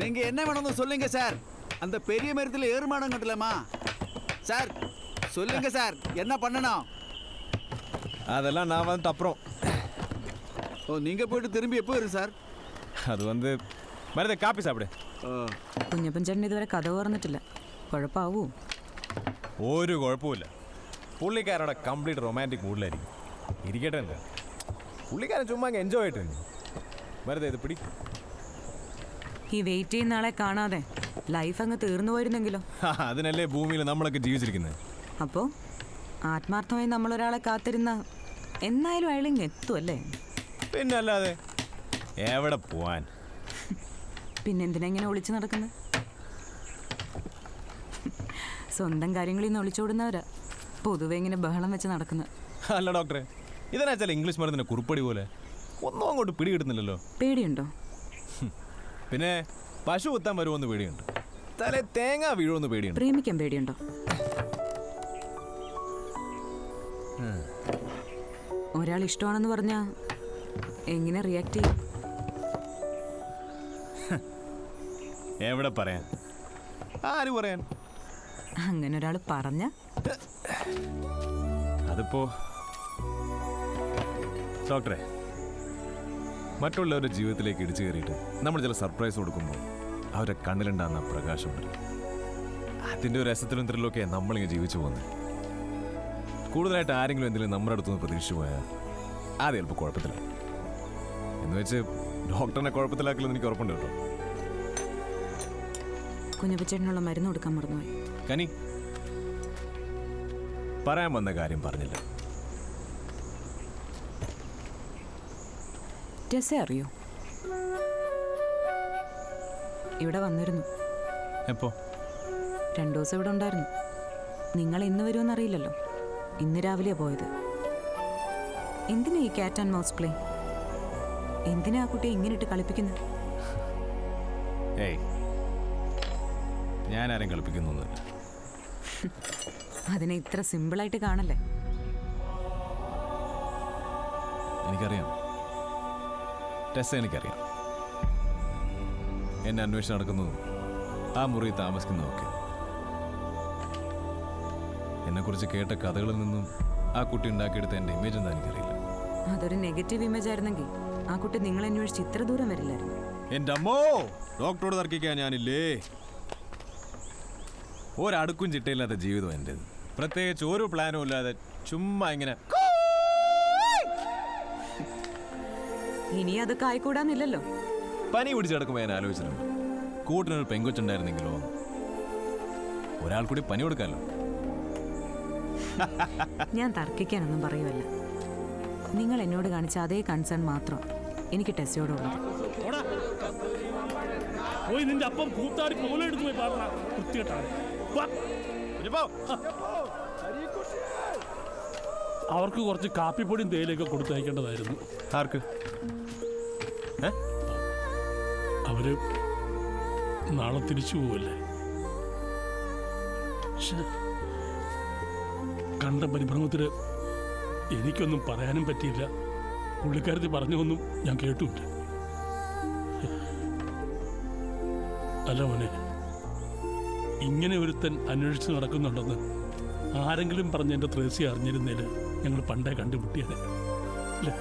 நீங்க என்ன வேணும்னு சொல்லுங்க சார். அந்த பெரிய மரத்தில் ஏறுமாடம் கட்டலாமா சார்? சொல்லுங்க சார், என்ன பண்ணணும்? அதெல்லாம் நான் வந்துட்டு அப்புறம். ஓ, நீங்க போயிட்டு திரும்பி எப்போ வரும் സാർ? അത് വന്ന് മരുതേ കാപ്പി സാപ്പിടെ. കുഞ്ഞപ്പൻ ചേട്ടൻ ഇതുവരെ കഥ പറഞ്ഞിട്ടില്ല. കുഴപ്പമാവൂ? ഒരു കുഴപ്പമില്ല. പുള്ളിക്കാരുടെ കംപ്ലീറ്റ് റൊമാൻറ്റിക് മൂഡിലായിരിക്കും. ഇരിക്കട്ടെ എന്താ, പുള്ളിക്കാരൻ ചുമ്മാ എൻജോയ് ആയിട്ടുണ്ട്. മരുതേ ഇത് പിടി. ഈ വെയിറ്റ് ചെയ്യുന്ന ആളെ കാണാതെ ലൈഫ് അങ്ങ് തീർന്നു പോയിരുന്നെങ്കിലോ? അതിനല്ലേ ഭൂമിയിൽ നമ്മളൊക്കെ ജീവിച്ചിരിക്കുന്നത്. അപ്പോൾ ആത്മാർത്ഥമായി നമ്മളൊരാളെ കാത്തിരുന്ന എന്നായാലും അയാൾ ഇങ്ങ് എത്തുമല്ലേ? പിന്നെ അല്ലാതെ എവിടെ പോവാൻ? പിന്നെന്തിനാ ഇങ്ങനെ ഒളിച്ചു നടക്കുന്നത്? സ്വന്തം കാര്യങ്ങളിൽ നിന്ന് ഒളിച്ചോടുന്നവരാ പൊതുവെ ഇങ്ങനെ ബഹളം വെച്ച് നടക്കുന്നത്. അല്ല ഡോക്ടറെ, ഇതിനാച്ചാൽ ഇംഗ്ലീഷ് മരുന്നിൻ്റെ കുറിപ്പടി പോലെ ഒന്നും അങ്ങോട്ട് പിടി കിട്ടുന്നില്ലല്ലോ. പേടിയുണ്ടോ? പിന്നെ പശു കുത്താൻ വരുമോന്ന് പേടിയുണ്ട്. തലേ തേങ്ങ വീഴുമെന്ന് പേടിയുണ്ട്. പ്രേമിക്കാൻ പേടിയുണ്ടോ? ഒരാൾ ഇഷ്ടമാണെന്ന് പറഞ്ഞാ എങ്ങനെ റിയാക്ട് ചെയ്യും? എവിടെ പറയാൻ, ആര് പറയാൻ? അങ്ങനെ ഒരാൾ പറഞ്ഞ അതിപ്പോ ഡോക്ടറെ, മറ്റുള്ളവരുടെ ജീവിതത്തിലേക്ക് ഇടിച്ചു കയറിയിട്ട് നമ്മൾ ചില സർപ്രൈസ് കൊടുക്കുമ്പോൾ അവരുടെ കണ്ണിലുണ്ടാകുന്ന പ്രകാശമുണ്ട്. അതിൻ്റെ ഒരു രസത്തിലും ത്രില്ലൊക്കെ നമ്മളിങ്ങനെ ജീവിച്ചു പോകുന്നത്. കൂടുതലായിട്ട് ആരെങ്കിലും എന്തെങ്കിലും നമ്മുടെ അടുത്തുനിന്ന് പ്രതീക്ഷിച്ചു പോയാൽ അത് ചിലപ്പോൾ കുഴപ്പത്തില്ല. എന്ന് വെച്ച് ഡോക്ടറിനെ കുഴപ്പത്തിലാക്കില്ലെന്ന് എനിക്ക് ഉറപ്പുണ്ട് കേട്ടോ. കുഞ്ഞപ്പച്ചേട്ടനുള്ള മരുന്ന് കൊടുക്കാൻ മറന്നുപോയി. കനി, പറയാൻ വന്ന കാര്യം പറഞ്ഞില്ല. ടെസ്സെ അറിയോ? ഇവിടെ വന്നിരുന്നു. എപ്പോ? 2 ദിവസം ഇവിടെ ഉണ്ടായിരുന്നു. നിങ്ങൾ ഇന്ന് വരുമെന്നറിയില്ലല്ലോ. ഇന്ന് രാവിലെയാണ് പോയത്. എന്തിനാ ഈ ക്യാറ്റ് ആൻഡ് മൗസ് പ്ലേ? എന്തിനാ ആ കുട്ടിയെ ഇങ്ങനെ ഇട്ട് കളിപ്പിക്കുന്നത്? ഏയ്, ഞാൻ ആരും കളിപ്പിക്കുന്നൊന്നുമില്ല. അതിനെ ഇത്ര സിമ്പിളായിട്ട് കാണല്ലേ? എനിക്കറിയാം ടെസ്സ, എനിക്കറിയാം. എന്നെ അന്വേഷണം നടക്കുന്നതും ആ മുറി താമസിക്കുന്നതൊക്കെ. എന്നെക്കുറിച്ച് കേട്ട കഥകളിൽ നിന്നും ആ കുട്ടി ഉണ്ടാക്കിയെടുത്ത എൻ്റെ ഇമേജ് എന്താ എനിക്കറിയില്ല. അതൊരു നെഗറ്റീവ് ഇമേജ് ആയിരുന്നെങ്കിൽ ആ കുട്ടി നിങ്ങളെ അന്വേഷിച്ച് ഇത്ര ദൂരം വരില്ലായിരുന്നു. എൻ്റെ അമ്മോ, ഡോക്ടറോട് തർക്കിക്കാൻ ഞാനില്ലേ. ഒരടുക്കും ചിട്ടയില്ലാത്ത ജീവിതം എൻ്റേത്. പ്രത്യേകിച്ച് ഒരു പ്ലാനും ഇല്ലാതെ ചുമ്മാ ഇങ്ങനെ. ഇനി അതൊക്കെ ആയിക്കൂടാന്നില്ലല്ലോ. പനി പിടിച്ചടക്കുമ്പോൾ ഞാൻ ആലോചിച്ചിട്ടുണ്ട്, കൂട്ടിനൊരു പെങ്കൊച്ചുണ്ടായിരുന്നെങ്കിലോ. ഒരാൾ കൂടി പനി കൊടുക്കാമല്ലോ. ഞാൻ തർക്കിക്കാനൊന്നും പറയുമല്ല. നിങ്ങൾ എന്നോട് കാണിച്ച അതേ കൺസേൺ മാത്രം എനിക്ക് ടെസ്സയോടുള്ളത്. അവർക്ക് കുറച്ച് കാപ്പിപ്പൊടിയും തേയിലൊക്കെ കൊടുത്തയക്കേണ്ടതായിരുന്നു. ആർക്ക്? അവര് നാളെ തിരിച്ചു പോവല്ലേ. കണ്ട പരിഭ്രമത്തില് എനിക്കൊന്നും പറയാനും പറ്റിയില്ല. പുള്ളിക്കാരത്തി പറഞ്ഞൊന്നും ഞാൻ കേട്ടുമില്ല. അല്ല മോനെ, ഇങ്ങനെ ഒരുത്തൻ അന്വേഷിച്ച് നടക്കുന്നുണ്ടെന്ന് ആരെങ്കിലും പറഞ്ഞ് എൻ്റെ ത്രേസി അറിഞ്ഞിരുന്നേല് ഞങ്ങൾ പണ്ടേ കണ്ടുമുട്ടിയത് അല്ലേ?